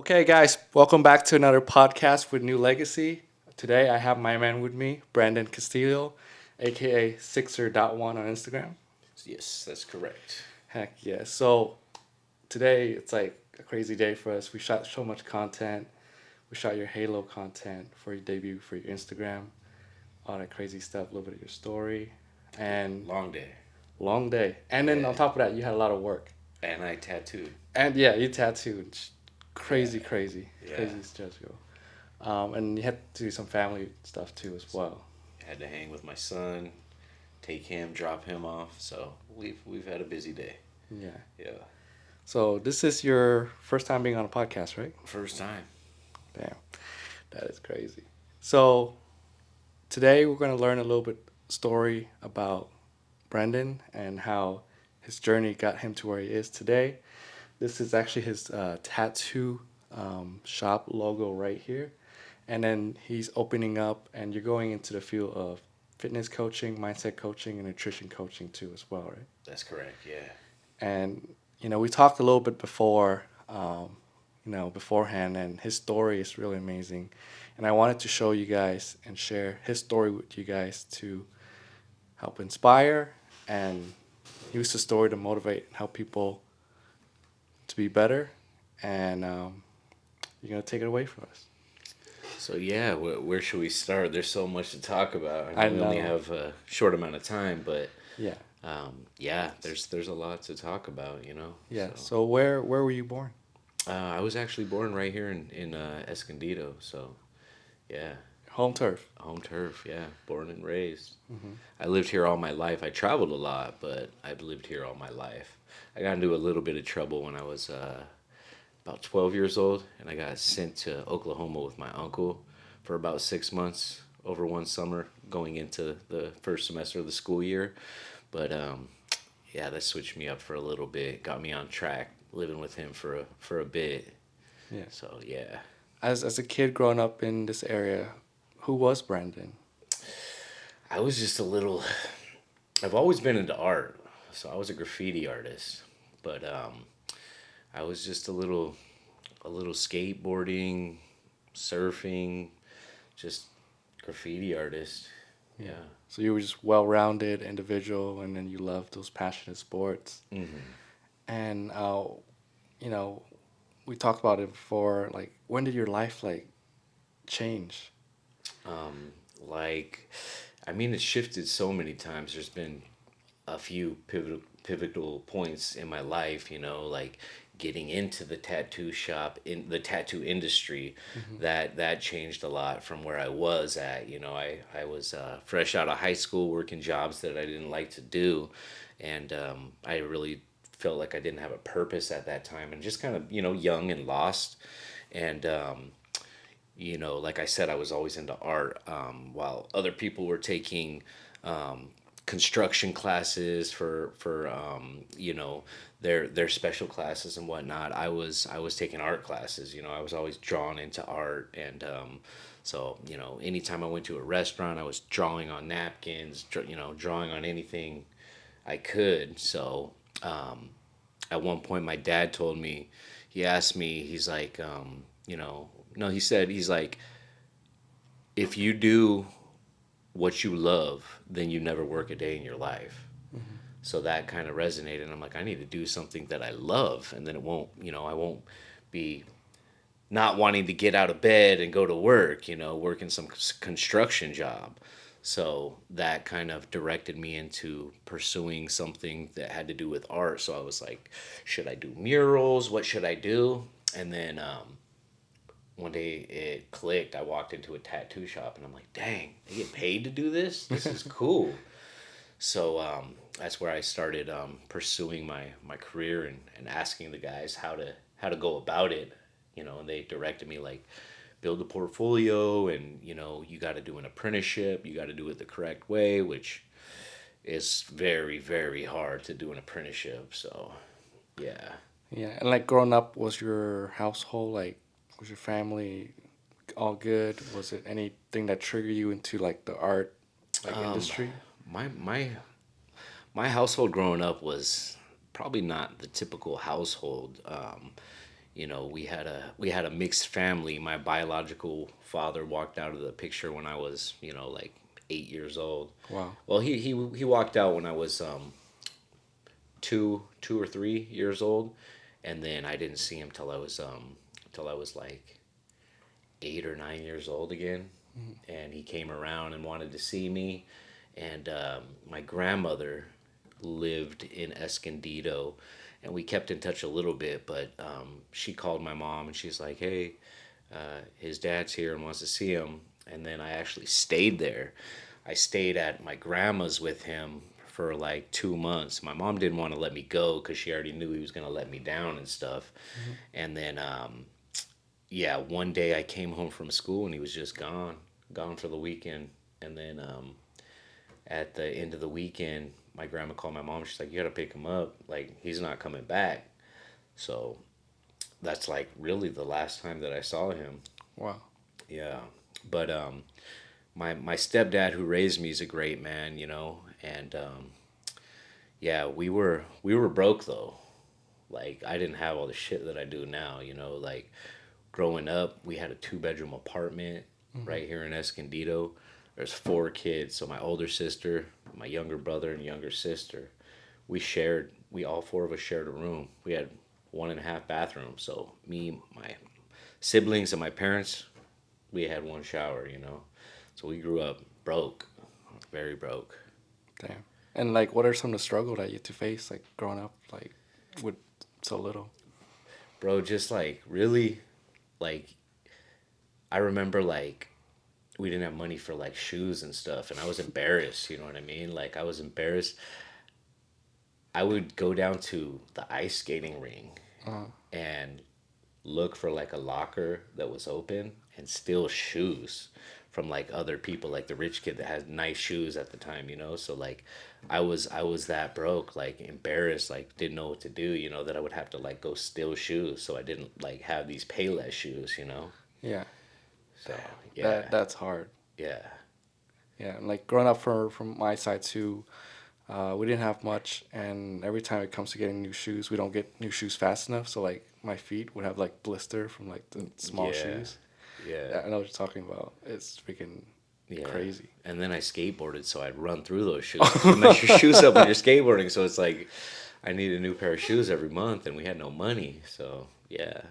Okay, guys, welcome back to another podcast with New Legacy. Today I have my man with me, Brandon Castillo, aka Sixer.1 on Instagram. Yes, that's correct. Heck yeah. So today it's like a crazy day for us. We shot so much content. We shot your Halo content for your debut for your Instagram, all that crazy stuff, a little bit of your story, and Long day. long day. And then on Yeah. top of that, you had a lot of work. And I tattooed. And yeah, you tattooed. Yeah. Crazy Yeah. schedule. And you had to do some family stuff too as well. Had to hang with my son, take him, drop him off. So we've had a busy day. Yeah. Yeah. So this is your first time being on a podcast, right? First time. Damn, that is crazy. So today we're gonna learn a little bit story about Brandon and how his journey got him to where he is today. This is actually his tattoo shop logo right here, and then he's opening up, and you're going into the field of fitness coaching, mindset coaching, and nutrition coaching too as well, right? That's correct. Yeah. And we talked a little bit before, beforehand, and his story is really amazing. And I wanted to show you guys and share his story with you guys to help inspire and use the story to motivate and help people to be better. And you're gonna take it away from us. So yeah, where should we start? There's so much to talk about. I I know we only know. have a short amount of time, but Yeah, yeah, there's a lot to talk about. yeah. So So where were you born? I was actually born right here in Escondido. So yeah. Home turf. Home turf, yeah. Born and raised. Hmm. I lived here all my life. I traveled a lot, but I've lived here all my life. I got into a little bit of trouble when I was about 12 years old, and I got sent to Oklahoma with my uncle for about 6 months over one summer, going into the first semester of the school year. But yeah, that switched me up for a little bit, got me on track, living with him for a bit. Yeah. So yeah, As a kid growing up in this area, who was Brandon? I was just a little. I've always been into art, so I was a graffiti artist, but I was just a little skateboarding, surfing, just graffiti artist. Yeah. Yeah. So you were just well-rounded individual, and then you loved those passionate sports. Hmm. And you know, we talked about it before. Like, when did your life like change? Um, like, I mean, it's shifted so many times. There's been a few pivotal points in my life, like getting into the tattoo shop in the tattoo industry. Hmm. That changed a lot from where I was at. I was fresh out of high school working jobs that I didn't like to do, and I really felt like I didn't have a purpose at that time, and just kind of young and lost. And like I said, I was always into art, while other people were taking construction classes for their special classes and whatnot. I was taking art classes. I was always drawn into art, and so anytime I went to a restaurant, I was drawing on napkins, drawing on anything I could. So at one point, my dad told me, he asked me, he's like, no, he said, he's like, if you do what you love, then you never work a day in your life. Hmm. So that kind of resonated. I'm like, I need to do something that I love, and then I won't be not wanting to get out of bed and go to work, working some construction job. So that kind of directed me into pursuing something that had to do with art. So I was like, should I do murals? What should I do? And then one day it clicked. I walked into a tattoo shop and I'm like, dang, they get paid to do this? This is cool. So that's where I started pursuing my career, and asking the guys how to go about it, and they directed me like, build a portfolio, and you got to do an apprenticeship, you got to do it the correct way, which is very, very hard to do an apprenticeship. So yeah. Yeah, and like growing up, was your household like, was your family all good? Was it anything that triggered you into like the art like Um, industry? my my household growing up was probably not the typical household. we had a mixed family. My biological father walked out of the picture when I was, like 8 years old. Wow. Well, he walked out when I was 2 or 3 years old, and then I didn't see him till I was like 8 or 9 years old again. Mhm. And he came around and wanted to see me. And my grandmother lived in Escondido, and we kept in touch a little bit. But she called my mom, and she's like, "Hey, his dad's here and wants to see him." And then I actually stayed there. I stayed at my grandma's with him for like 2 months. My mom didn't want to let me go because she already knew he was going to let me down and stuff. Mhm. And then, yeah, one day I came home from school and he was just gone for the weekend. And then at the end of the weekend, my grandma called my mom. She's like, "You got to pick him up. Like, he's not coming back." So that's like really the last time that I saw him. Wow. Yeah. But my stepdad who raised me is a great man, and yeah, we were broke though. Like, I didn't have all the shit that I do now, like growing up, we had a two-bedroom apartment Mhm. right here in Escondido. There's four kids, so my older sister, my younger brother, and younger sister. We all four of us shared a room. We had one and a half bathrooms. So me, my siblings, and my parents, we had one shower. So we grew up broke, very broke. Damn. And like, what are some of the struggle that you had to face, like growing up, like with so little? Bro, just like really, like I remember like we didn't have money for like shoes and stuff, and I was embarrassed. You know what I mean? Like, I was embarrassed. I would go down to the ice skating ring Uh, and look for like a locker that was open and steal shoes from like other people, like the rich kid that had nice shoes at the time. So like I was that broke, like embarrassed, like didn't know what to do, that I would have to like go steal shoes so I didn't like have these Payless shoes. yeah. So That yeah, that's hard. yeah, Yeah. And like growing up from my side too, we didn't have much, and every time it comes to getting new shoes, we don't get new shoes fast enough. So like my feet would have like blister from like the small yeah, shoes. yeah, Yeah, I know what you're talking about. It's freaking yeah. crazy. And then I skateboarded, so I'd run through those shoes because you mess your shoes up when you're skateboarding. So it's like I need a new pair of shoes every month, and we had no money. So yeah.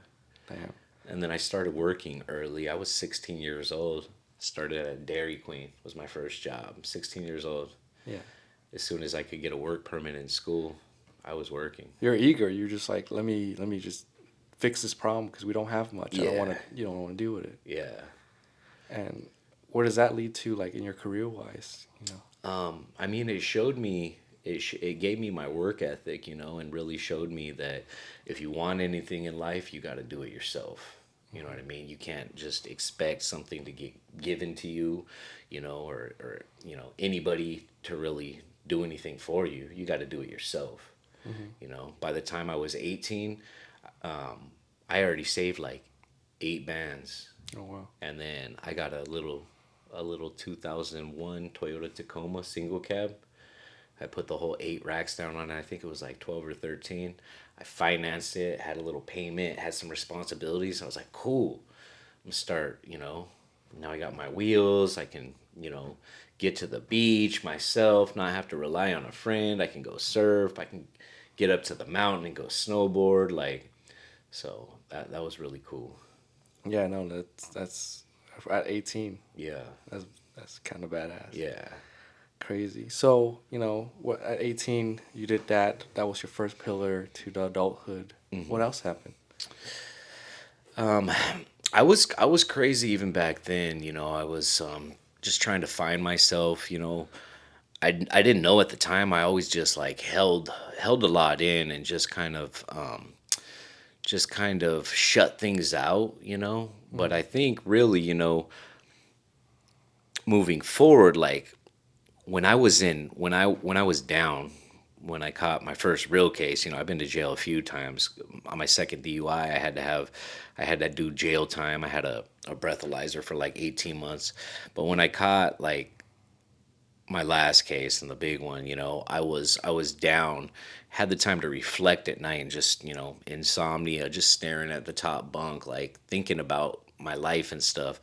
Damn. And then I started working early. I was 16 years old. Started at Dairy Queen was my first job. 16 years old. Yeah. As soon as I could get a work permit in school, I was working. You're eager. You're just like, let me just fix this problem because we don't have much. I don't want Yeah, to. You don't want to deal with it. yeah. And where does that lead to, like in your career wise? I mean, it showed me. It gave me my work ethic, and really showed me that if you want anything in life, you got to do it yourself. You know what I mean? You can't just expect something to get given to you, or anybody to really do anything for you. You got to do it yourself. Mm-hmm. By the time I was 18, I already saved like 8 bands, Oh wow. and then I got a little 2001 Toyota Tacoma single cab. I put the whole 8 racks down on it. I think it was like 12 or 13. I financed it, had a little payment, had some responsibilities. I was like, cool. I'm gonna start. Now I got my wheels. I can get to the beach myself, not have to rely on a friend. I can go surf. I can get up to the mountain and go snowboard. Like, so that was really cool. Yeah, no, that's at 18. Yeah, That's kind of badass. yeah. Crazy. So, what at 18 you did that. That was your first pillar to the adulthood. What else happened? Um, I was crazy even back then. I was just trying to find myself. I didn't know at the time. I always just like held a lot in and just kind of shut things out. But Mm-hmm. I think really, moving forward, like when I was down, when I caught my first real case, I've been to jail a few times. On my second DUI, I had to do jail time. I had a breathalyzer for like 18 months. But when I caught like my last case and the big one, I was down, had the time to reflect at night and just, insomnia, just staring at the top bunk, like thinking about my life and stuff.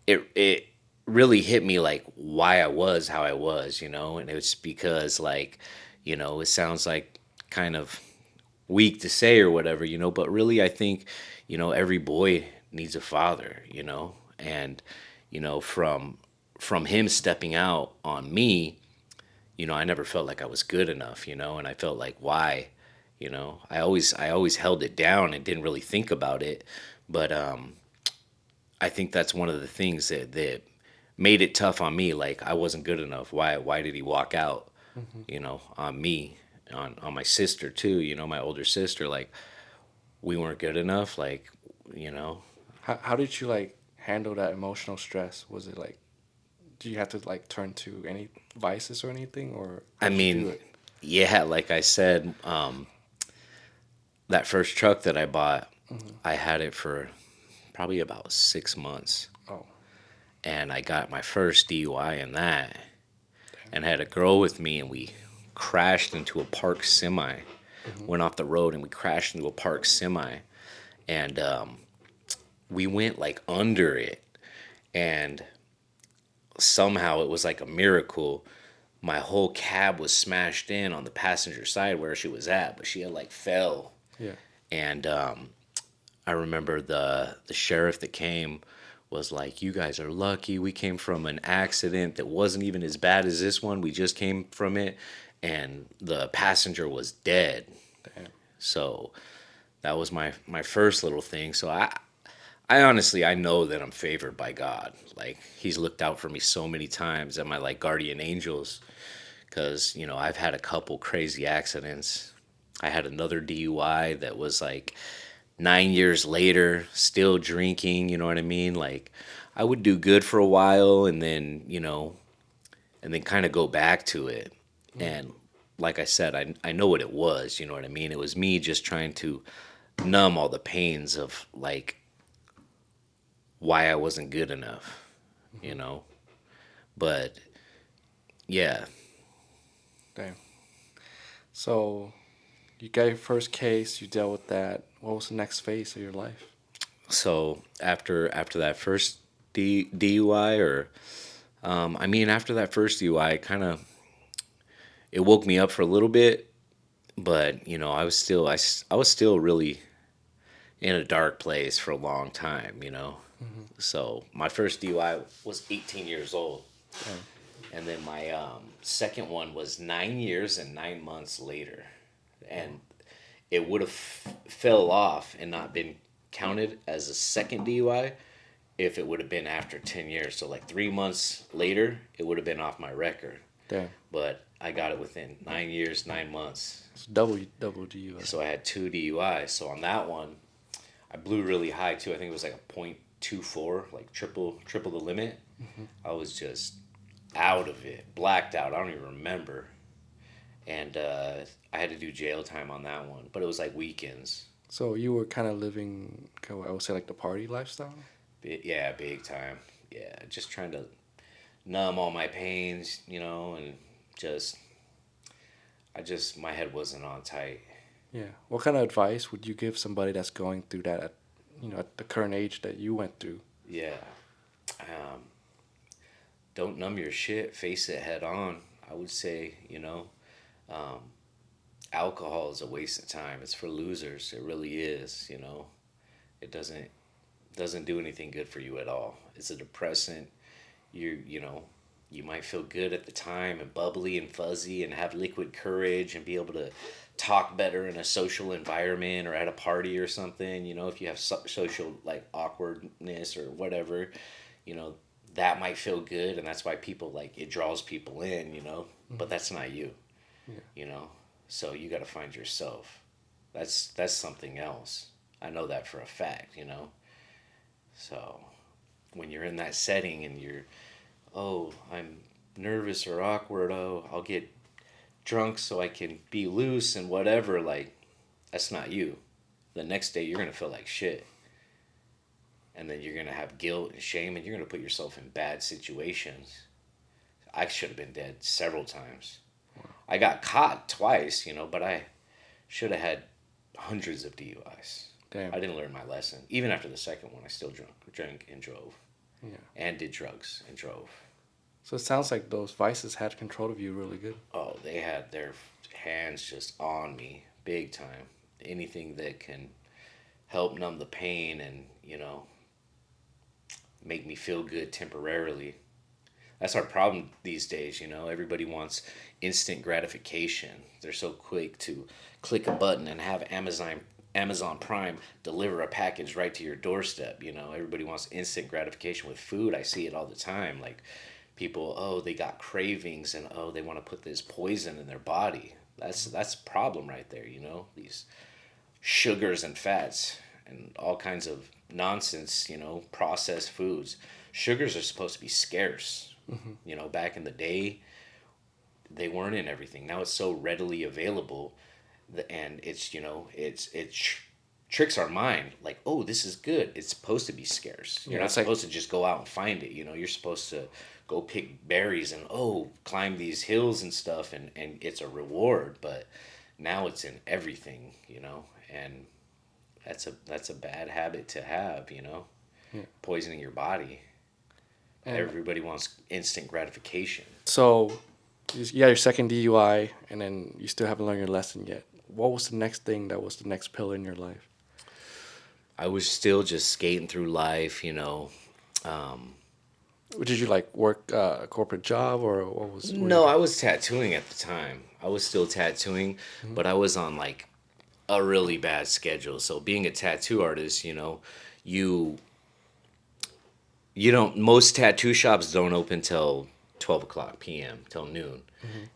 It really hit me like why I was how I was, and it's because like, it sounds like kind of weak to say or whatever, but really I think, every boy needs a father, and from him stepping out on me, I never felt like I was good enough, and I felt like why, I always held it down and didn't really think about it, but I think that's one of the things that made it tough on me. Like I wasn't good enough. Why did he walk out? Hmm. On me, on my sister too. My older sister. Like we weren't good enough. Like you know. How did you like handle that emotional stress? Was it like, do you have to like turn to any vices or anything, or how I did you do mean, it? yeah. Like I said, that first truck that I bought, Hmm. I had it for probably about 6 months, Oh, and I got my first DUI in that, damn. and I had a girl with me, and we crashed into a park semi. Hmm. Went off the road, and we crashed into a park semi, and we went like under it, and somehow it was like a miracle. My whole cab was smashed in on the passenger side where she was at, but she had like fell. Yeah. And I remember the sheriff that came was like, "You guys are lucky. We came from an accident that wasn't even as bad as this one. We just came from it, and the passenger was dead." Damn. So that was my first little thing. So I honestly, I know that I'm favored by God. Like He's looked out for me so many times, and my like guardian angels, because I've had a couple crazy accidents. I had another DUI that was like 9 years later, still drinking. You know what I mean? Like I would do good for a while, and then kind of go back to it. Mm. And like I said, I know what it was. You know what I mean? It was me just trying to numb all the pains of like why I wasn't good enough, you Hmm. know. But yeah, Damn. So you got your first case. You dealt with that. What was the next phase of your life? so after that first DUI, or I mean after that first DUI, kind of it woke me up for a little bit, but I was still really in a dark place for a long time, Hmm. So my first DUI was 18 years old, Damn. and then my second one was 9 years and 9 months later, Oh. and it would have fell off and not been counted as a second DUI if it would have been after 10 years. So like 3 months later, it would have been off my record. Damn. But I got it within 9 years, 9 months. It's double DUI. So I had two DUIs. So on that one, I blew really high too. I think it was like a .24, like triple the limit. Hmm. I was just out of it, blacked out. I don't even remember. And I had to do jail time on that one, but it was like weekends. So you were kind of living, I would say, like the party lifestyle. Yeah, big time. Yeah, just trying to numb all my pains, and just my head wasn't on tight. Yeah. What kind of advice would you give somebody that's going through that at, at the current age that you went through? Yeah. Um, don't numb your shit. Face it head on. I would say, um, alcohol is a waste of time. It's for losers. It really is. It doesn't do anything good for you at all. It's a depressant. You might feel good at the time and bubbly and fuzzy and have liquid courage and be able to talk better in a social environment or at a party or something. If you have social like awkwardness or whatever, you know, that might feel good, and that's why people like it draws people in. But Hmm. that's not you. Yeah. You know, so you got to find yourself. That's something else. I know that for a fact. So when you're in that setting and oh, I'm nervous or awkward, oh, I'll get drunk so I can be loose and whatever, like, that's not you. The next day, you're going to feel like shit. And then you're going to have guilt and shame, and you're going to put yourself in bad situations. I should have been dead several times. I got caught twice, but I should have had hundreds of DUIs. Damn. I didn't learn my lesson. Even after the second one, I still drank and drove, Yeah. and did drugs and drove. So it sounds like those vices had control of you really good. Oh, they had their hands just on me big time. Anything that can help numb the pain and, make me feel good temporarily. That's our problem these days, Everybody wants instant gratification. They're so quick to click a button and have Amazon Prime deliver a package right to your doorstep, Everybody wants instant gratification with food. I see it all the time. Like people, oh, they got cravings and oh, they want to put this poison in their body. That's a problem right there, These sugars and fats and all kinds of nonsense, processed foods. Sugars are supposed to be scarce. Back in the day, they weren't in everything. Now it's so readily available, and tricks our mind. Like, oh, this is good. It's supposed to be scarce. You're Yeah, not it's like supposed to just go out and find it. You're supposed to go pick berries and climb these hills and stuff, and it's a reward. But now it's in everything. And that's a bad habit to have. yeah. Poisoning your body. And Everybody wants instant gratification. so you got your second DUI, and then you still haven't learned your lesson yet. What was the next thing that was the next pillar in your life? I was still just skating through life. Did you like work a corporate job, or what was? No, I was tattooing at the time. I was still tattooing, but I was on like a really bad schedule. So being a tattoo artist, you you don't most tattoo shops don't open till 12 o'clock p.m. till noon.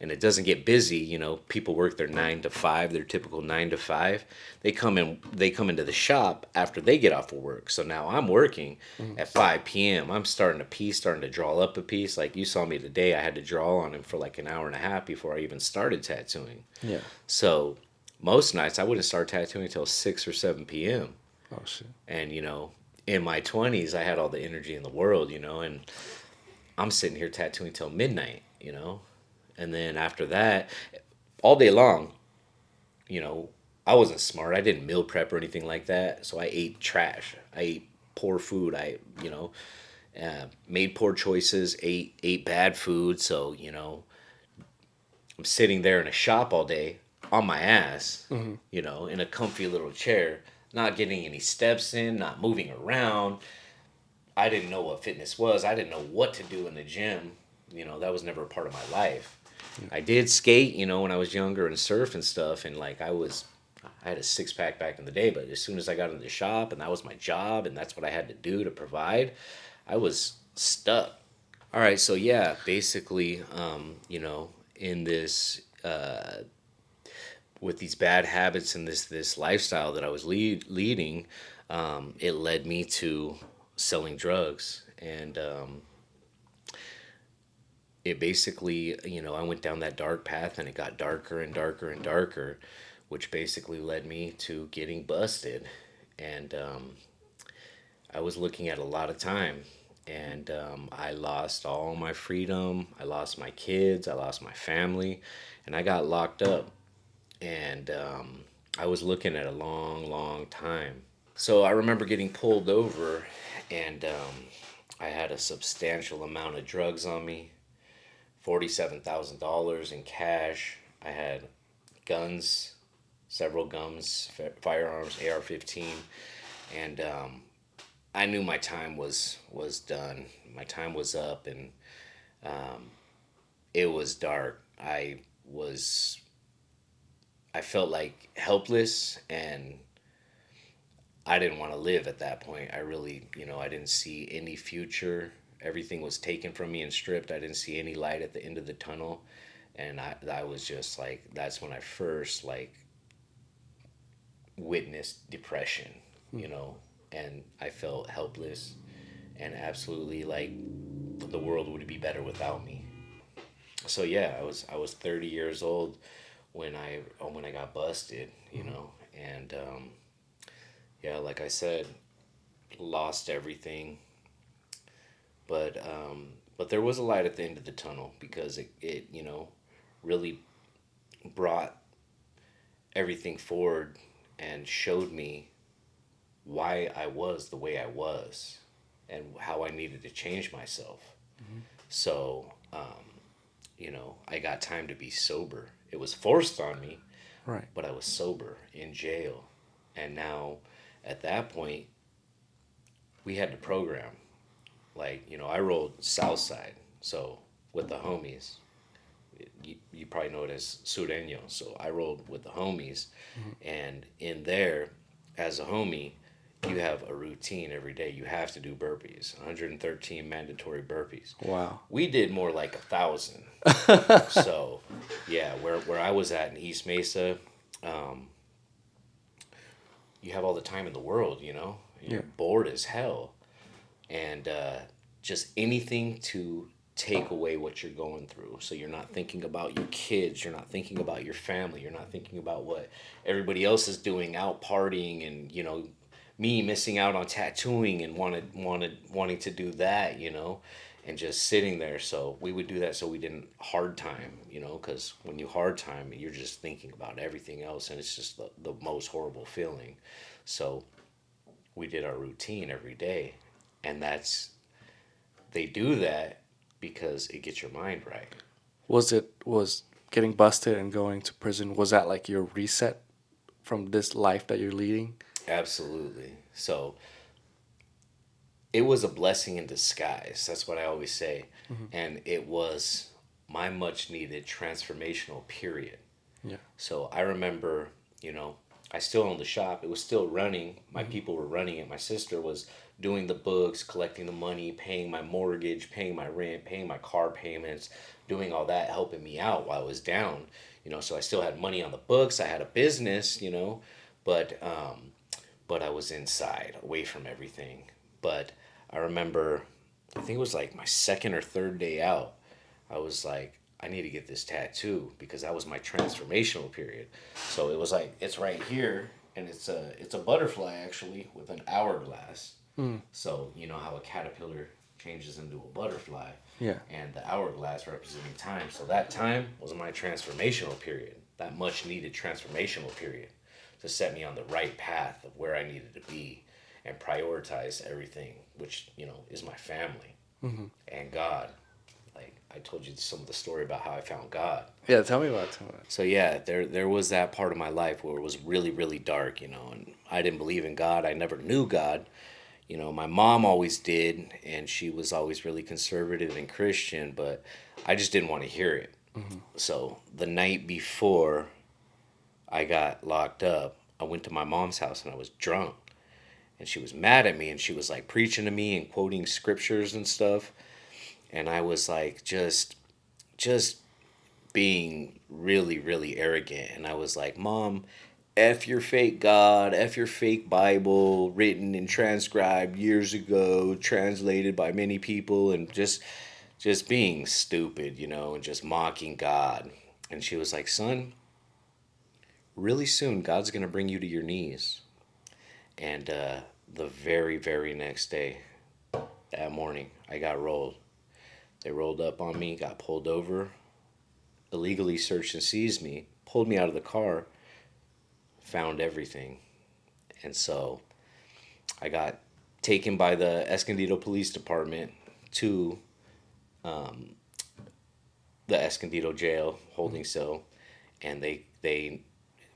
And it doesn't get busy. People work their 9 to 5, their typical 9 to 5. They come into the shop after they get off of work. So now I'm working at 5 p.m. I'm starting to draw up a piece. Like you saw me today, I had to draw on him for like an hour and a half before I even started tattooing. Yeah. So most nights I wouldn't start tattooing until 6 or 7 p.m. Oh shit. And in my 20s I had all the energy in the world, and I'm sitting here tattooing till midnight. And then after that, all day long, I wasn't smart. I didn't meal prep or anything like that. So I ate trash. I ate poor food. Made poor choices, ate bad food. So, I'm sitting there in a shop all day on my ass, in a comfy little chair, not getting any steps in, not moving around. I didn't know what fitness was. I didn't know what to do in the gym. That was never a part of my life. I did skate, when I was younger and surf and stuff. And like I had a 6-pack back in the day, but as soon as I got into the shop and that was my job and that's what I had to do to provide, I was stuck. All right. So yeah, basically, in this, with these bad habits and this lifestyle that I was leading, it led me to selling drugs. And it basically, I went down that dark path and it got darker and darker and darker, which basically led me to getting busted. And I was looking at a lot of time. And I lost all my freedom. I lost my kids. I lost my family. And I got locked up. And I was looking at a long, long time. So I remember getting pulled over, and I had a substantial amount of drugs on me, $47,000 in cash. I had guns, several guns, firearms, AR-15, and I knew my time was done. My time was up, and it was dark. I felt like helpless, and I didn't want to live at that point. I really, I didn't see any future. Everything was taken from me and stripped. I didn't see any light at the end of the tunnel. And I was just like, that's when I first like witnessed depression, and I felt helpless and absolutely like the world would be better without me. So yeah, I was 30 years old when I got busted, and yeah, like I said, lost everything. But But there was a light at the end of the tunnel because it really brought everything forward and showed me why I was the way I was and how I needed to change myself. Hmm. So, I got time to be sober. It was forced on me, Right. but I was sober in jail. And now, at that point, we had to program. Like, I rolled Southside, so with the homies. You probably know it as Sureño. So I rolled with the homies, Hmm. and in there, as a homie, you have a routine every day. You have to do burpees, 113 mandatory burpees. Wow. We did more like 1,000. So, yeah, where I was at in East Mesa, um, you have all the time in the world, and Yeah. you're bored as hell. And just anything to take away what you're going through. So you're not thinking about your kids, you're not thinking about your family, you're not thinking about what everybody else is doing out partying, and me missing out on tattooing and wanting to do that, and just sitting there. So we would do that so we didn't hard time, because when you hard time, you're just thinking about everything else, and it's just the most horrible feeling. So we did our routine every day, and they do that because it gets your mind right. Was getting busted and going to prison, was that like your reset from this life that you're leading? Absolutely. So it was a blessing in disguise. That's what I always say. Hmm. And it was my much needed transformational period. Yeah. So I remember, you know, I still owned the shop. It was still running. My Hmm. people were running it. My sister was doing the books, collecting the money, paying my mortgage, paying my rent, paying my car payments, doing all that, helping me out while I was down. So I still had money on the books. I had a business, but but I was inside, away from everything. But I remember, I think it was like my second or third day out, I was like, I need to get this tattoo because that was my transformational period. So it was like it's right here, and it's a butterfly actually with an hourglass. Mm. So you know how a caterpillar changes into a butterfly, Yeah. and the hourglass representing time. So that time was my transformational period, that much needed transformational period to set me on the right path of where I needed to be and prioritize everything, which is my family Hmm. and God. Like I told you some of the story about how I found God. Yeah. Tell me about it. Tell me about it. So yeah, there was that part of my life where it was really really dark, and I didn't believe in God. I never knew God. My mom always did, and she was always really conservative and Christian, but I just didn't want to hear it. Hmm. So the night before I got locked up, I went to my mom's house and I was drunk, and she was mad at me, and she was like preaching to me and quoting scriptures and stuff, and I was like just being really, really arrogant. And I was like, Mom, F your fake God, F your fake Bible, written and transcribed years ago, translated by many people, and just being stupid, and just mocking God. And she was like, Son, really soon God's gonna bring you to your knees. And the very, very next day, that morning, I got rolled. They rolled up on me, got pulled over, illegally searched and seized me, pulled me out of the car, found everything. And so I got taken by the Escondido Police Department to the Escondido jail holding cell, and they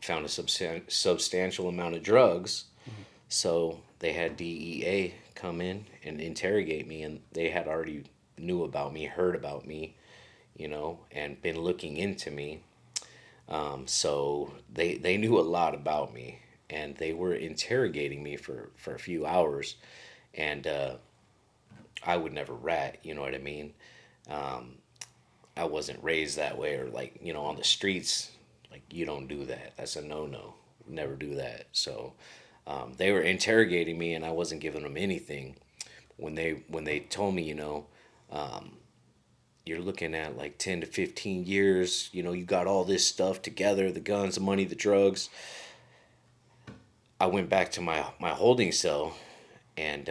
found a substantial amount of drugs. Hmm. So they had DEA come in and interrogate me, and they had already knew about me, heard about me, and been looking into me. So they knew a lot about me, and they were interrogating me for a few hours, and I would never rat, you know what I mean? Um, I wasn't raised that way, or like, on the streets, like you don't do that. That's a no-no. Never do that. So they were interrogating me, and I wasn't giving them anything. When they told me, um, you're looking at like 10 to 15 years, you got all this stuff together, the guns, the money, the drugs. I went back to my holding cell, and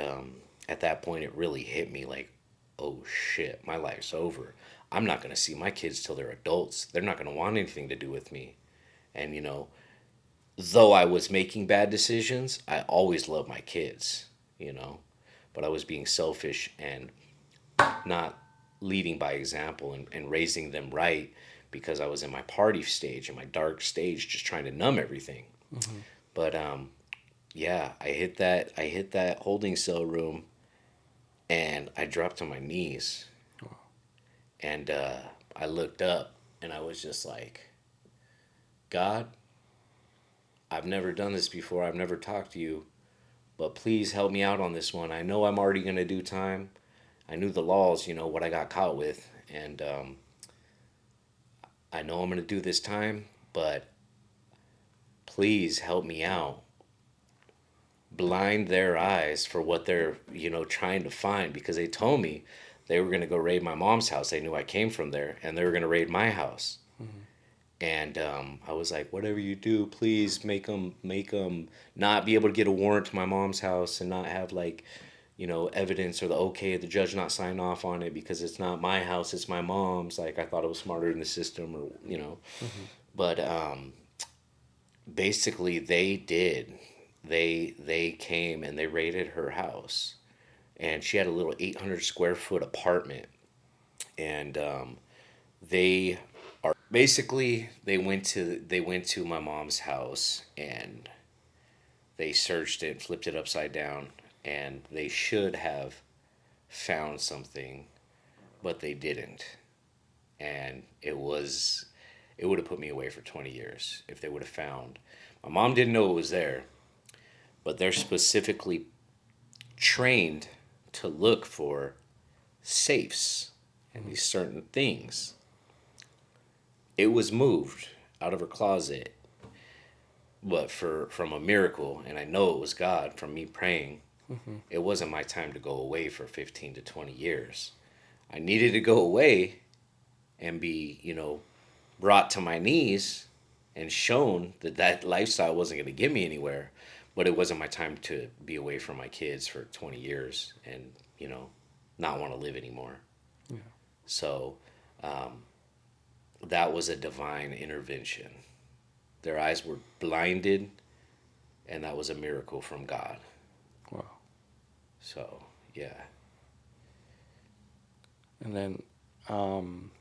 at that point it really hit me like, oh shit, my life's over. I'm not going to see my kids till they're adults. They're not going to want anything to do with me. And, though I was making bad decisions, I always loved my kids, you know, but I was being selfish and not leading by example and raising them right because I was in my party stage, in my dark stage, just trying to numb everything. Mm-hmm. But yeah, I hit that holding cell room and I dropped to my knees Wow. and I looked up and I was just like, God, I've never done this before. I've never talked to you, but please help me out on this one. I know I'm already gonna do time. I knew the laws, what I got caught with, and I know I'm gonna do this time, but please help me out. Blind their eyes for what they're, trying to find because they told me they were gonna go raid my mom's house. They knew I came from there, and they were gonna raid my house. Mm-hmm. And I was like, whatever you do, please make them not be able to get a warrant to my mom's house and not have like, evidence or the okay of the judge not sign off on it because it's not my house, it's my mom's. Like I thought it was smarter in the system, or. Mm-hmm. But basically, they did. They came and they raided her house, and she had a little 800 square foot apartment, and they basically they went to my mom's house and they searched it, flipped it upside down, and they should have found something, but they didn't. And it would have put me away for 20 years if they would have found. My mom didn't know it was there, but they're specifically trained to look for safes and these certain things. It was moved out of her closet, but from a miracle, and I know it was God from me praying. Mm-hmm. It wasn't my time to go away for 15 to 20 years. I needed to go away and be, brought to my knees and shown that that lifestyle wasn't going to get me anywhere. But it wasn't my time to be away from my kids for 20 years and, not want to live anymore. Yeah. So that was a divine intervention. Their eyes were blinded, and that was a miracle from God. Wow. So, yeah. And then, um,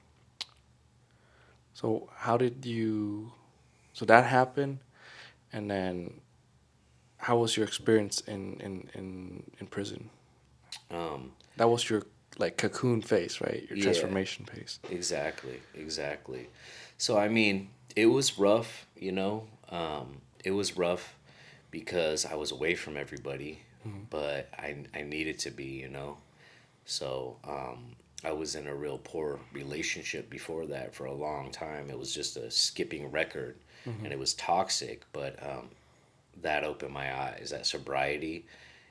so how did you? So that happened, and then how was your experience in prison? Um, That was your like cocoon phase, right? Your yeah, transformation phase. exactly, exactly. So, I mean, it was rough, it was rough because I was away from everybody, Mm-hmm. but I needed to be, So, I was in a real poor relationship before that for a long time. It was just a skipping record Mm-hmm. and it was toxic, but that opened my eyes. That sobriety,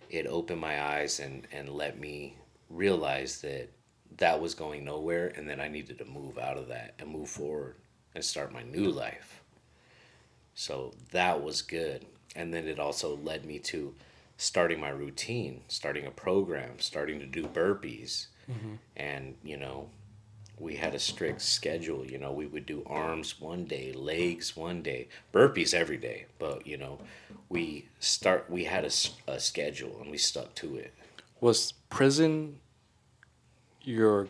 it opened my eyes and let me realize that that was going nowhere and that I needed to move out of that and move forward and start my new life. So that was good. And then it also led me to starting my routine, starting a program, starting to do burpees. Mm-hmm. And, we had a strict schedule. We would do arms one day, legs one day, burpees every day. But, we had a schedule and we stuck to it. Was prison your,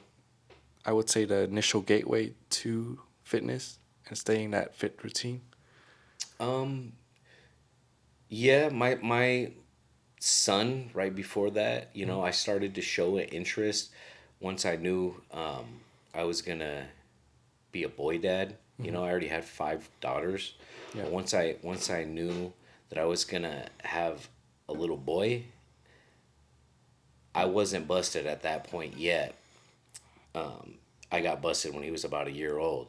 I would say, the initial gateway to fitness and staying that fit routine? Um, yeah, my son, right before that, Mm-hmm. I started to show an interest once I knew I was gonna be a boy dad. Mm-hmm. I already had 5 daughters, Yeah. but once I knew that I was gonna have a little boy, I wasn't busted at that point yet. I got busted when he was about a year old.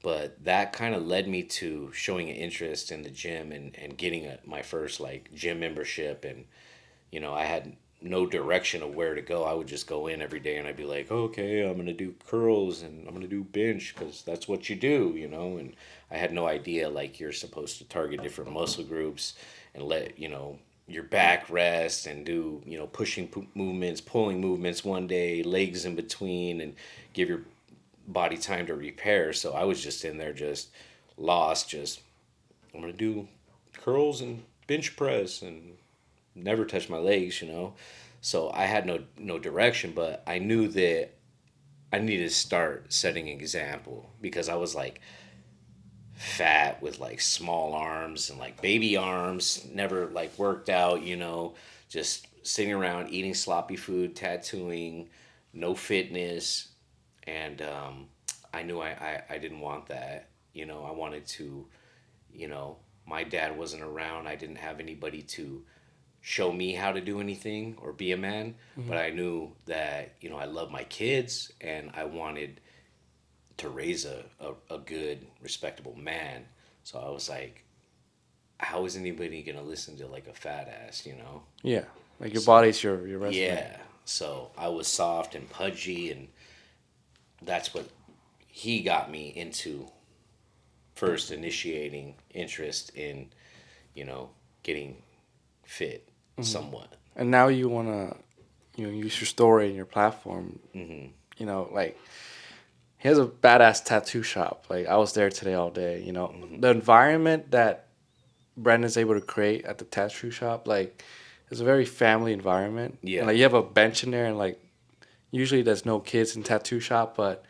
But that kind of led me to showing an interest in the gym and getting my first like gym membership. And, I had no direction of where to go. I would just go in every day and I'd be like, okay, I'm going to do curls and I'm going to do bench because that's what you do. And I had no idea like you're supposed to target different muscle groups and let, your back rest and do, pushing movements, pulling movements one day, legs in between, and give your body time to repair. So I was just in there, just lost, just, I'm going to do curls and bench press and never touch my legs. So I had no direction, but I knew that I needed to start setting an example because I was like fat with like small arms and like baby arms, never like worked out, just sitting around eating sloppy food, tattooing, no fitness. And I knew I didn't want that. I wanted to, you know, my dad wasn't around. I didn't have anybody to show me how to do anything or be a man. Hmm. But I knew that, I love my kids and I wanted to raise a good, respectable man. So I was like, how is anybody gonna listen to like a fat ass? Yeah, like your So body's your resume. yeah. So I was soft and pudgy, and that's what he got me into first, initiating interest in, you know, getting fit Hmm. somewhat. And now you wanna use your story and your platform. Hmm. Like he has a badass tattoo shop. Like I was there today all day. Hmm. The environment that Brandon's able to create at the tattoo shop, like, it's a very family environment. And Yeah. like you have a bench in there, and like usually there's no kids in tattoo shop, but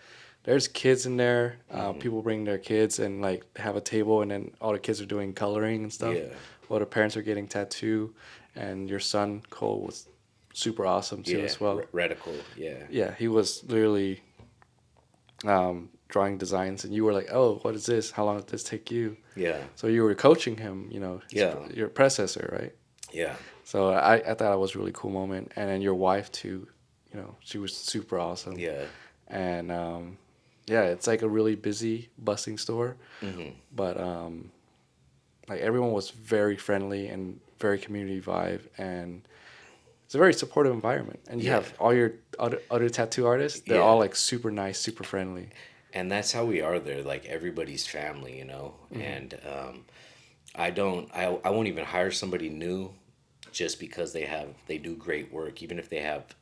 there's kids in there. Hmm. People bring their kids and like have a table, and then all the kids are doing coloring and stuff. Yeah. While the parents are getting tattoo, and your son Cole was super awesome too Yeah. as well. Reticle. Yeah. Yeah, he was literally drawing designs, and you were like, "Oh, what is this? How long did this take you?" Yeah. So you were coaching him, Yeah. your predecessor, right? Yeah. So I thought it was a really cool moment, and then your wife too, she was super awesome, Yeah. and yeah, it's like a really busy busting store, Hmm. but like everyone was very friendly and very community vibe, and it's a very supportive environment. And you Yeah. have all your other tattoo artists; they're all Yeah. like super nice, super friendly. And that's how we are there, like everybody's family. Hmm. And I won't even hire somebody new just because they do great work, even if they have,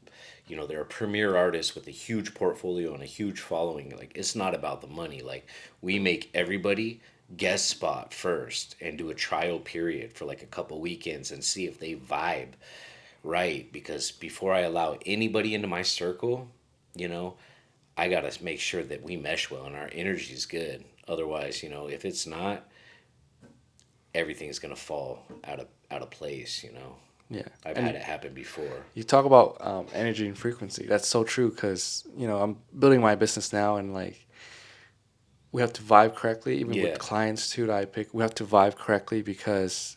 they're a premier artist with a huge portfolio and a huge following. Like, it's not about the money. Like, we make everybody guest spot first and do a trial period for like a couple weekends and see if they vibe right, because before I allow anybody into my circle, you know I gotta make sure that we mesh well and our energy is good. Otherwise, if it's not, everything's gonna fall out of place. Yeah, I've had and it happen before. you talk about energy and frequency. That's so true because I'm building my business now, and like we have to vibe correctly, even with Yeah, clients too that I pick. We have to vibe correctly because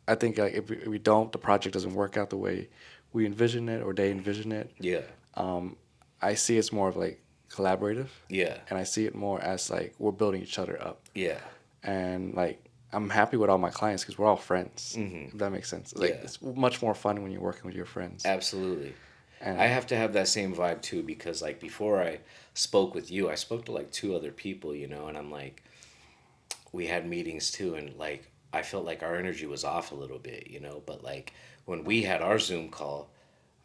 I think like if we don't, the project doesn't work out the way we envision it or they envision it. yeah, Um, I see it's more of like collaborative, yeah, and I see it more as like we're building each other up. yeah, And like I'm happy with all my clients because we're all friends. hmm, If that makes sense. Like yeah, it's much more fun when you're working with your friends. absolutely. I And have to have that same vibe too because like before I spoke with you, I spoke to like two other people, and I'm like, we had meetings too, and like I felt like our energy was off a little bit. But like when we had our Zoom call,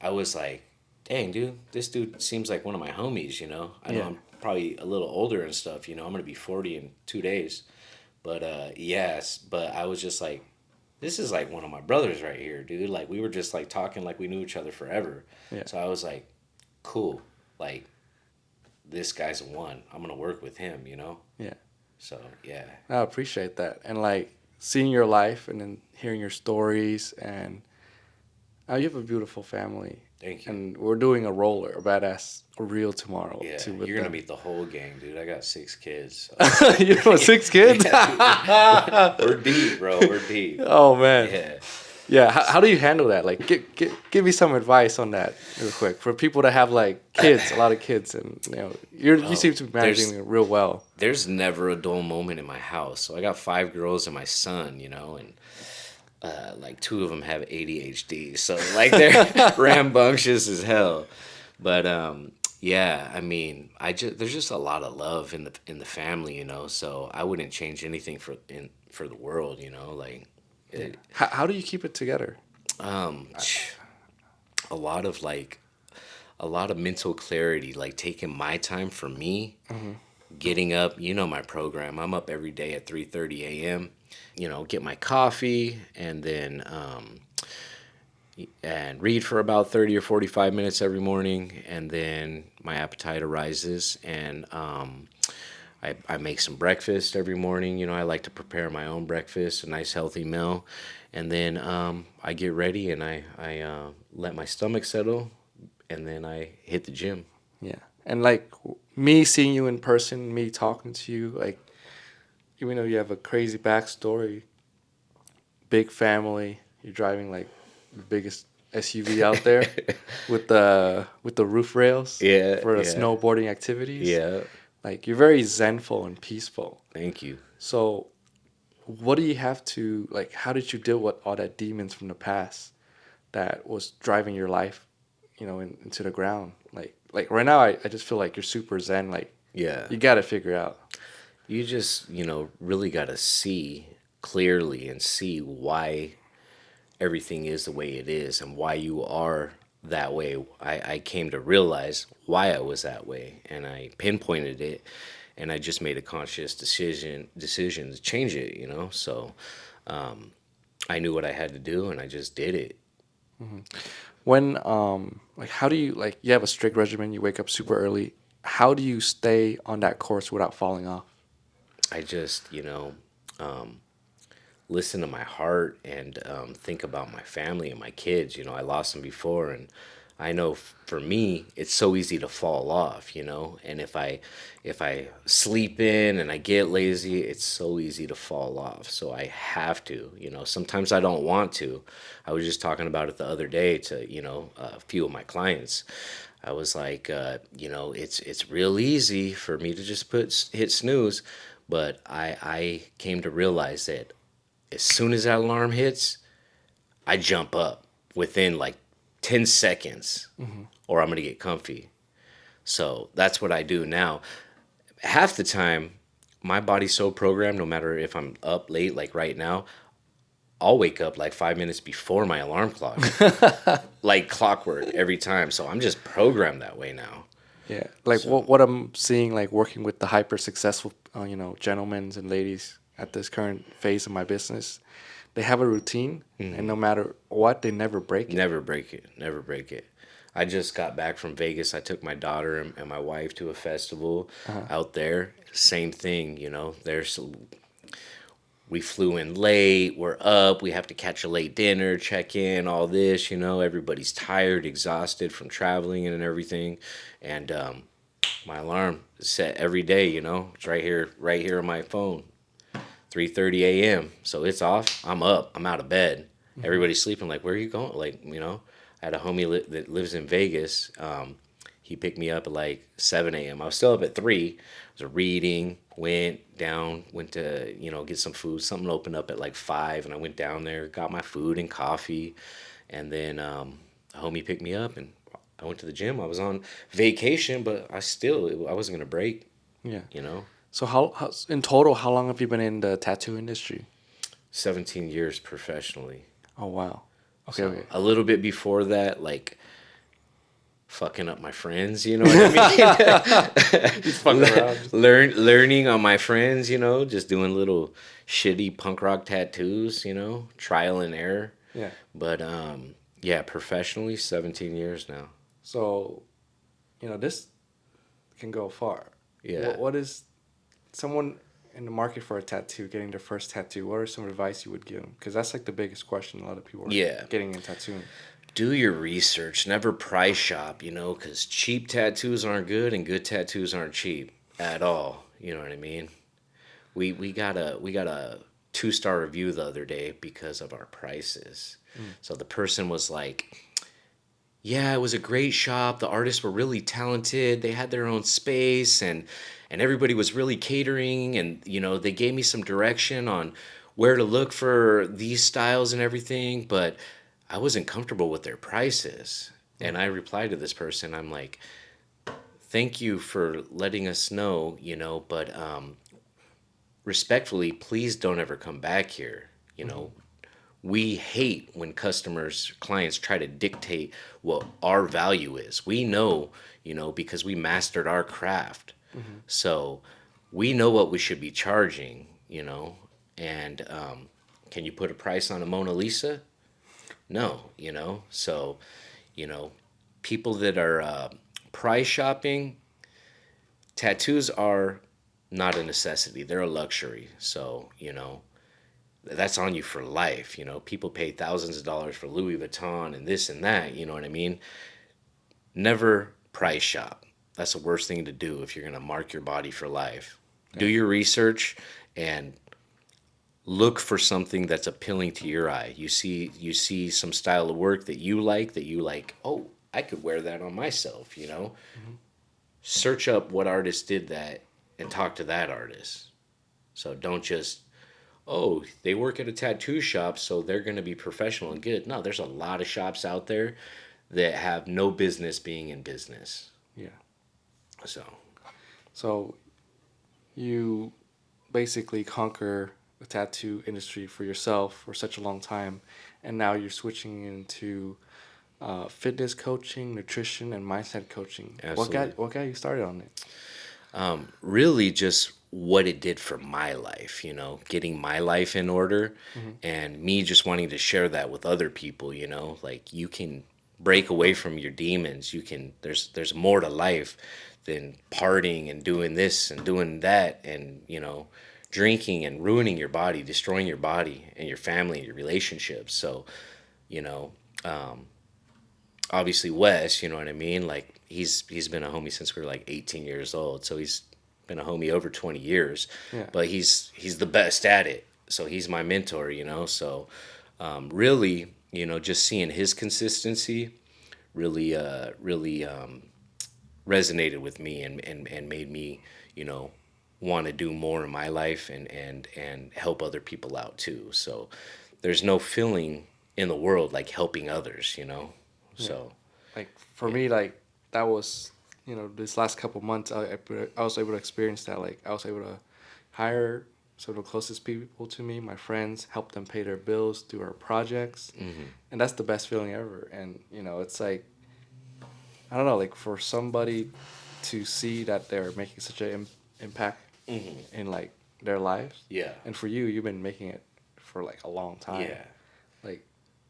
I was like, dang, dude, this dude seems like one of my homies. I know yeah, I'm probably a little older and stuff. I'm gonna be 40 in 2 days. But yes, but I was just like, this is like one of my brothers right here, dude. Like we were just like talking like we knew each other forever. yeah, So I was like, cool. Like this guy's a one. I'm gonna work with him. yeah. So yeah. I appreciate that. And like seeing your life and then hearing your stories, and you have a beautiful family. Thank you. And we're doing a roller, a badass a reel tomorrow Yeah, too with you're gonna them. meet the whole gang, dude. I got 6 kids. You know, six kids. Yeah, we're deep, bro. We're deep. Oh man. Yeah. Yeah, how do you handle that? Like, give me some advice on that real quick for people that have like kids, a lot of kids, and you Oh, seem to be managing it real well. there's never a dull moment in my house. So I got 5 girls and my son, and like two of them have ADHD. So like they're rambunctious as hell. But yeah, I mean, there's just a lot of love in the family. So I wouldn't change anything for the world. Like Yeah. it, How do you keep it together? Um, a lot of like a lot of mental clarity, like taking my time for me, Mm-hmm. getting up. You know my program. I'm up every day at 3:30 a.m. Get my coffee and then and read for about 30 or 45 minutes every morning, and then my appetite arises, and I make some breakfast every morning. I like to prepare my own breakfast, a nice healthy meal, and then I get ready and I let my stomach settle, and then I hit the gym. Yeah. And like me seeing you in person, me talking to you, like even though you have a crazy backstory, big family, you're driving like the biggest SUV out there with the roof rails Yeah, for the yeah, snowboarding activities. yeah. Like you're very zenful and peaceful. Thank you. So what do you have to like how did you deal with all that demons from the past that was driving your life, into the ground? Like right now I just feel like you're super zen, like Yeah. you gotta figure out. You just, really got to see clearly and see why everything is the way it is and why you are that way. I came to realize why I was that way, and I pinpointed it, and I just made a conscious decision to change it. So I knew what I had to do, and I just did it. Mhm. When like how do you like you have a strict regimen, you wake up super early. How do you stay on that course without falling off? I just, um, listen to my heart and think about my family and my kids. I lost them before, and I know for me, it's so easy to fall off. And if I sleep in and I get lazy, it's so easy to fall off. So I have to. Sometimes I don't want to. I was just talking about it the other day to a few of my clients. I was like, it's real easy for me to just hit snooze, but I came to realize that as soon as that alarm hits, I jump up within like 10 seconds Hmm. or I'm going to get comfy. So that's what I do now. Half the time, my body's so programmed, no matter if I'm up late, like right now, I'll wake up like 5 minutes before my alarm clock, like clockwork every time. So I'm just programmed that way now. Yeah, like So, what I'm seeing, like working with the hyper successful, gentlemen and ladies at this current phase of my business, they have a routine, and no mhm. matter what, they never break it. Never break it. Never break it. I just got back from Vegas. I took my daughter and my wife to a festival Uh-huh. out there. Same thing, we flew in late. We're up. We have to catch a late dinner, check in, all this. Everybody's tired, exhausted from traveling and everything. And my alarm is set every day. It's right here on my phone. 3:30 a.m. So it's off. I'm up. I'm out of bed. Hmm. Everybody's sleeping. Like, where are you going? Like, I had a homie that lives in Vegas. He picked me up at like 7 a.m. I was still up at 3. I was reading, went down, went to, get some food. Something opened up at like 5, and I went down there, got my food and coffee. And then a homie picked me up, and I went to the gym. I was on vacation, but I wasn't going to break, Yeah. you know? So how in total, how long have you been in the tattoo industry? 17 years professionally. Oh wow. Okay, So okay. a little bit before that, like fucking up my friends, you know what I He's fucking mean? around. Learning on my friends, just doing little shitty punk rock tattoos, trial and error. Yeah. But yeah, professionally, 17 years now. So, this can go far. Yeah. What is someone in the market for a tattoo getting their first tattoo? What are some advice you would give them? Because that's like the biggest question a lot of people are Yeah. getting in tattooing. Do your research. Never price shop, because cheap tattoos aren't good and good tattoos aren't cheap at all. You know what I mean? We got a 2-star review the other day because of our prices. Mm. So the person was like, "Yeah, it was a great shop. The artists were really talented. They had their own space, and everybody was really catering, and they gave me some direction on where to look for these styles and everything, but I wasn't comfortable with their prices." Mm. And I replied to this person, I'm like, "Thank you for letting us know, but respectfully, please don't ever come back here. You Mhm. know, We hate when customers, clients try to dictate what our value is. We know, because we mastered our craft. Hmm. So we know what we should be charging, and can you put a price on a Mona Lisa? No, So, you know, people that are price shopping, tattoos are not a necessity, they're a luxury. So, that's on you for life. People pay thousands of dollars for Louis Vuitton and this and that. You know what I mean? Never price shop. That's the worst thing to do if you're going to mark your body for life. Do Yeah. your research and look for something that's appealing to your eye. You see some style of work that you like, oh, I could wear that on myself. Hmm. Search up what artist did that and talk to that artist. So don't just, oh, they work at a tattoo shop, so they're going to be professional and good. No, there's a lot of shops out there that have no business being in business. Yeah. So, So you basically conquer the tattoo industry for yourself for such a long time, and now you're switching into fitness coaching, nutrition, and mindset coaching. absolutely. What got you started on it? Really just what it did for my life, getting my life in order Hmm. and me just wanting to share that with other people, like you can break away from your demons. There's more to life than partying and doing this and doing that and, drinking and ruining your body, destroying your body and your family and your relationships. So, you know, obviously Wes, you know what I mean? Like he's been a homie since we were like 18 years old. So he's been a homie over 20 years, Yeah. but he's the best at it. So he's my mentor. So really, just seeing his consistency really resonated with me and made me, you know, want to do more in my life and help other people out too. So there's no feeling in the world like helping others. Yeah. So Like for yeah. me, like that was, this last couple months, I was able to experience that. Like I was able to hire some of the closest people to me, my friends, help them pay their bills, do our projects, Hmm. and that's the best feeling ever. And it's like, I don't know, like for somebody to see that they're making such an impact Hmm. in like their lives, Yeah. and for you, you've been making it for like a long time. Yeah. Like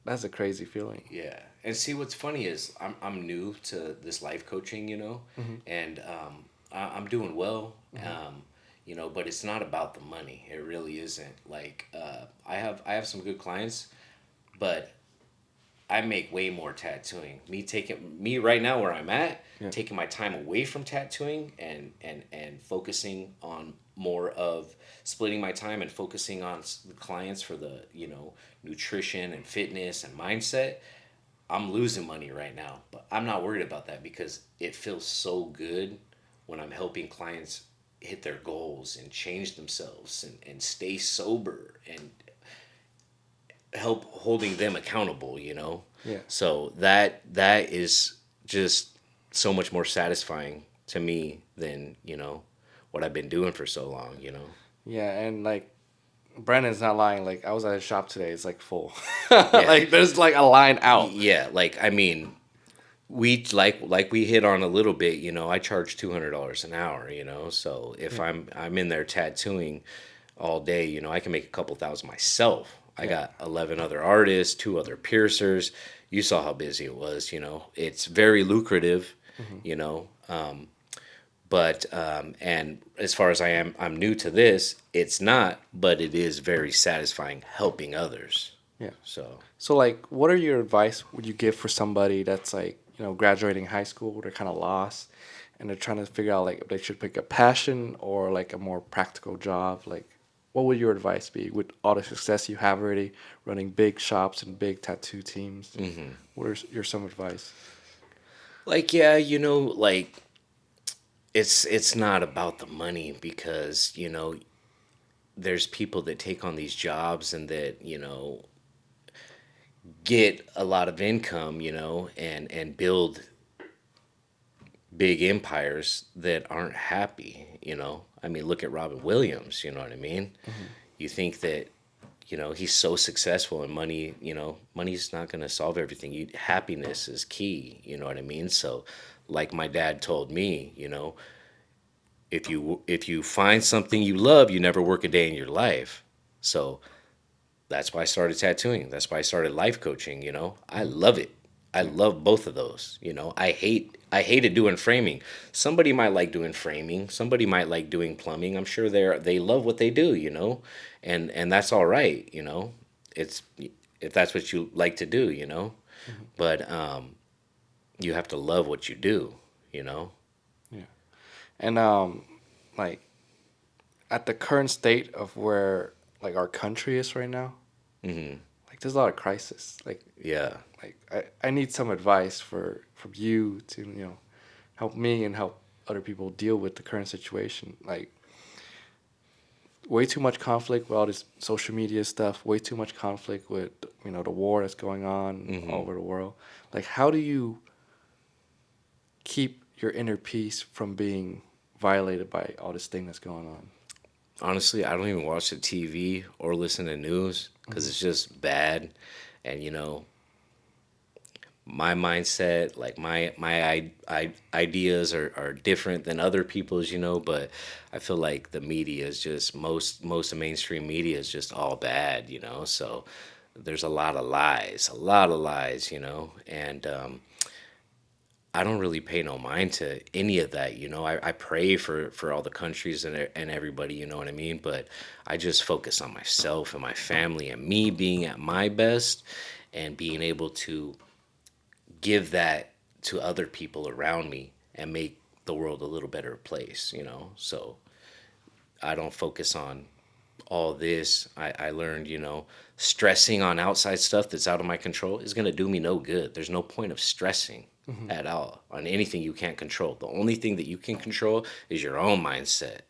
that's a crazy feeling. Yeah. And see, what's funny is I'm new to this life coaching, Hmm. and I'm doing well. Hmm. But it's not about the money. It really isn't. Like I have some good clients, but I make way more tattooing. Me right now where I'm at, Yeah. taking my time away from tattooing and focusing on more of splitting my time and focusing on the clients for the nutrition and fitness and mindset. I'm losing money right now, but I'm not worried about that because it feels so good when I'm helping clients hit their goals and change themselves and stay sober and help holding them accountable. Yeah. So that is just so much more satisfying to me than what I've been doing for so long. Yeah, and like Brandon's not lying. Like I was at his shop today. It's like full. Yeah. Like there's like a line out. Yeah, like I mean, we like we hit on a little bit. I charge $200 an hour. So if Yeah. I'm in there tattooing all day, I can make a couple thousand myself. I Yeah. got 11 other artists, two other piercers. You saw how busy it was. It's very lucrative. Hmm. You know, but and as far as I'm new to this. It's not, but it is very satisfying helping others. Yeah. So So like, what are your advice would you give for somebody that's like graduating high school, they're kind of lost, and they're trying to figure out like if they should pick a passion or like a more practical job? Like, what would your advice be with all the success you have already running big shops and big tattoo teams? What are your some advice? like yeah, like it's not about the money because there's people that take on these jobs and that get a lot of income and build big empires that aren't happy. I mean, look at Robin Williams. You know what I mean? Hmm. You think that he's so successful, and money, money's not going to solve everything. Happiness is key, you know what I mean? So like my dad told me, if you find something you love, you never work a day in your life. So that's why I started tattooing. That's why I started life coaching, I Mhm. love it. I Yeah. love both of those. I hated doing framing. Somebody might like doing framing. Somebody might like doing plumbing. I'm sure they love what they do, and that's all right, It's if that's what you like to do, Mhm. But you have to love what you do, you know. Yeah. And like at the current state of where like our country is right now, Hmm. like there's a lot of crisis. Yeah. I need some advice from you to, help me and help other people deal with the current situation. Like way too much conflict with all this social media stuff, way too much conflict with, the war that's going on all Hmm. over the world. Like how do you keep your inner peace from being violated by all this thing that's going on? Honestly, I don't even watch the TV or listen to news because Hmm. it's just bad. And my mindset, like my ideas are different than other people's, but I feel like the media is just most of mainstream media is just all bad, So there's a lot of lies, and I don't really pay no mind to any of that, I pray for all the countries and everybody, you know what I mean? But I just focus on myself and my family and me being at my best and being able to give that to other people around me and make the world a little better place, So I don't focus on all this. I learned, stressing on outside stuff that's out of my control is going to do me no good. There's no point of stressing Hmm. at all on anything you can't control. The only thing that you can control is your own mindset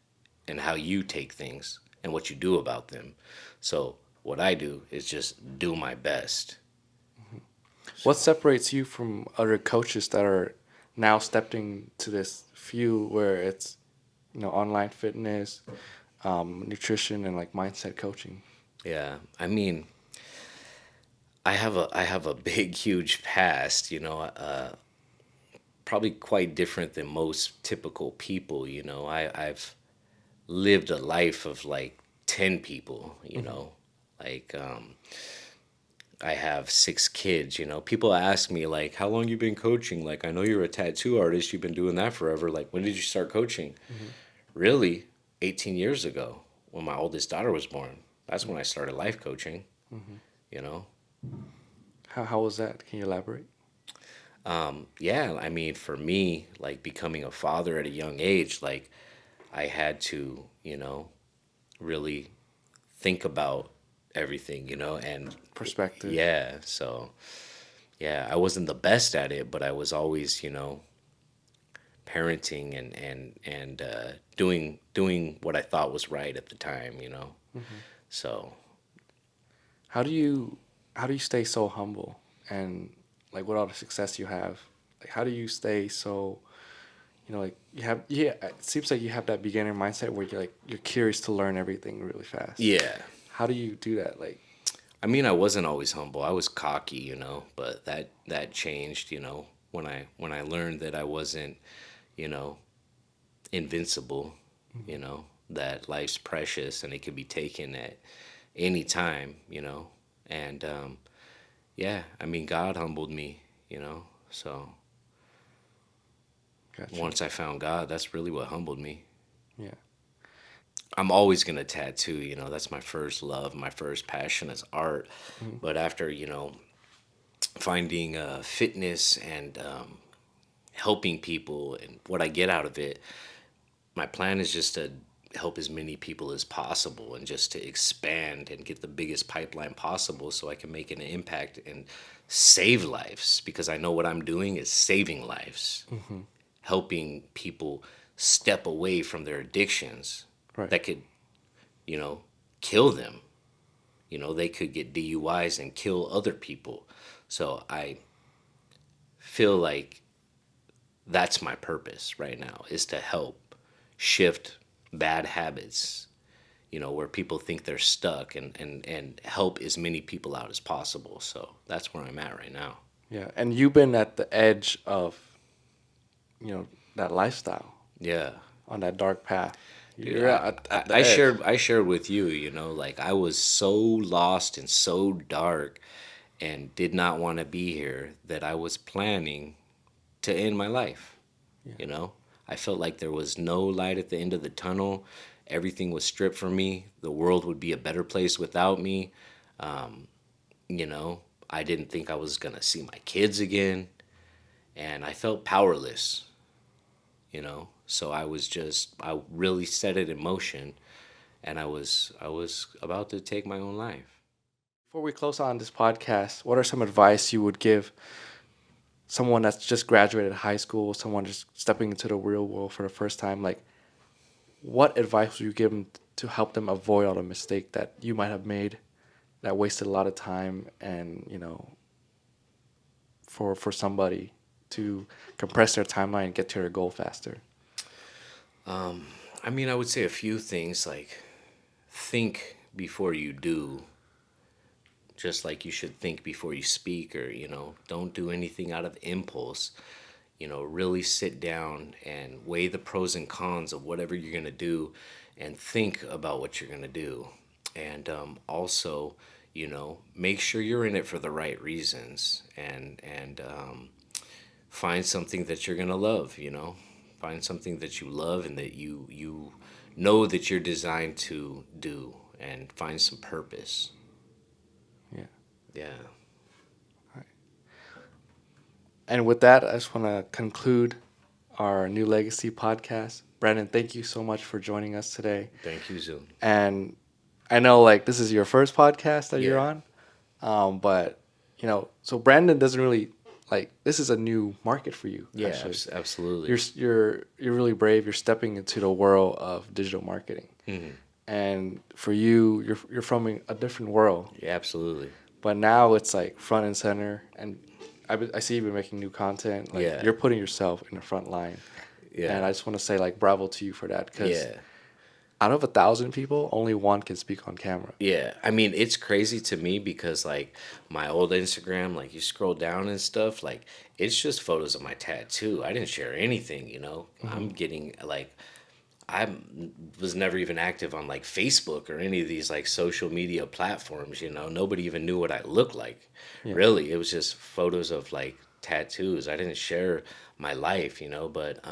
and how you take things and what you do about them. So what I do is just do my best. What So separates you from other coaches that are now stepping to this field where it's, online fitness, nutrition, and like mindset coaching? yeah, I mean, I have a big huge past, probably quite different than most typical people, I've lived a life of like 10 people, Hmm. like I have 6 kids. People ask me like, how long you been coaching? Like, I know you're a tattoo artist, you've been doing that forever, like when did you start coaching? Hmm. Really, 18 years ago when my oldest daughter was born. That's when I started life coaching, Hmm. you know How was that? Can you elaborate? yeah, I mean, for me, like becoming a father at a young age, like I had to, really think about everything, and Perspective. yeah, so yeah, I wasn't the best at it, but I was always, parenting and doing what I thought was right at the time, Hmm. So How do you how do you stay so humble and like with all the success you have? Like how do you stay so, like you have, yeah, it seems like you have that beginner mindset where you're curious to learn everything really fast. yeah, How do you do that? Like, I mean, I wasn't always humble. I was cocky, but that changed, when I learned that I wasn't, you know, invincible, you mhm, know, that life's precious and it could be taken at any time, And yeah, I mean, God humbled me, So gotcha. once I found God, that's really what humbled me. Yeah. I'm always gonna tattoo, that's my first love, my first passion is art. Mhm. But after, finding fitness and helping people and what I get out of it, my plan is just to help as many people as possible and just to expand and get the biggest pipeline possible so I can make an impact and save lives because I know what I'm doing is saving lives, Mhm. helping people step away from their addictions Right. that could, you know, kill them. They could get DUIs and kill other people. So I feel like that's my purpose right now is to help shift bad habits, where people think they're stuck, and help as many people out as possible. So that's where I'm at right now. Yeah, and you've been at the edge of, you know, that lifestyle Yeah. on that dark path. Dude, You're at the I edge. shared with you, like I was so lost and so dark and did not want to be here that I was planning to end my life. Yeah. You know, I felt like there was no light at the end of the tunnel. Everything was stripped from me. The world would be a better place without me. Um, I didn't think I was gonna see my kids again, and I felt powerless. So I really set it in motion, and I was about to take my own life. Before we close on this podcast, what are some advice you would give someone that's just graduated high school, someone just stepping into the real world for the first time? Like, what advice would you give them to help them avoid all the mistake that you might have made that wasted a lot of time and, for somebody to compress their timeline and get to their goal faster? I mean, I would say a few things like think before you do, just like you should think before you speak, or don't do anything out of impulse. Really sit down and weigh the pros and cons of whatever you're going to do, and think about what you're going to do. And also, make sure you're in it for the right reasons, and find something that you're going to love. Find something that you love and that you know that you're designed to do, and find some purpose. Yeah. Yeah. And with that, I just want to conclude our New Legacy podcast. Brandon, thank you so much for joining us today. Thank you, Zoom. And I know like this is your first podcast that you're Yeah. on, but so Brandon doesn't really like this is a new market for you. Yeah, Actually, absolutely. you're really brave. You're stepping into the world of digital marketing, Hmm. and for you, you're from a different world. Yeah, absolutely. But now it's like front and center, and I see you've been making new content. Like Yeah. you're putting yourself in the front line, and Yeah. I just want to say like bravo to you for that because Yeah. out of 1,000 people, only one can speak on camera. Yeah. I mean, it's crazy to me because like my old Instagram, like you scroll down and stuff, like it's just photos of my tattoo. I didn't share anything. I'm getting like I was never even active on like Facebook or any of these like social media platforms. Nobody even knew what I looked like. Yeah. Really, it was just photos of like tattoos. I didn't share my life, but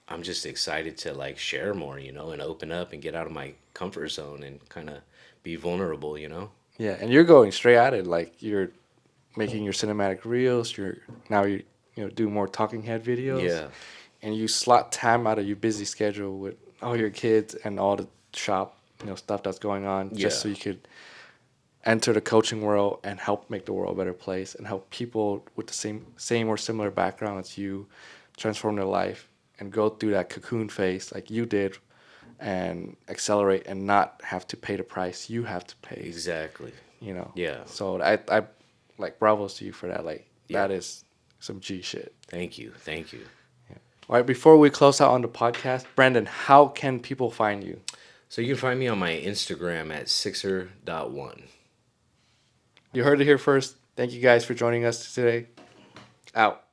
I'm just excited to like share more, and open up and get out of my comfort zone and kind of be vulnerable. Yeah, and you're going straight at it. Like you're making your cinematic reels. You're now you do more talking head videos. Yeah. And you slot time out of your busy schedule with all your kids and all the shop stuff that's going on, just so Yeah. you could enter the coaching world and help make the world a better place and help people with the same or similar background as you transform their life and go through that cocoon phase like you did and accelerate and not have to pay the price you have to pay. Exactly. Yeah. So I like bravos to you for that. Like Yeah. that is some G shit. Thank you. Thank you. All right, before we close out on the podcast, Brandon, how can people find you? So you can find me on my Instagram at sixer.one. You heard it here first. Thank you guys for joining us today. Out.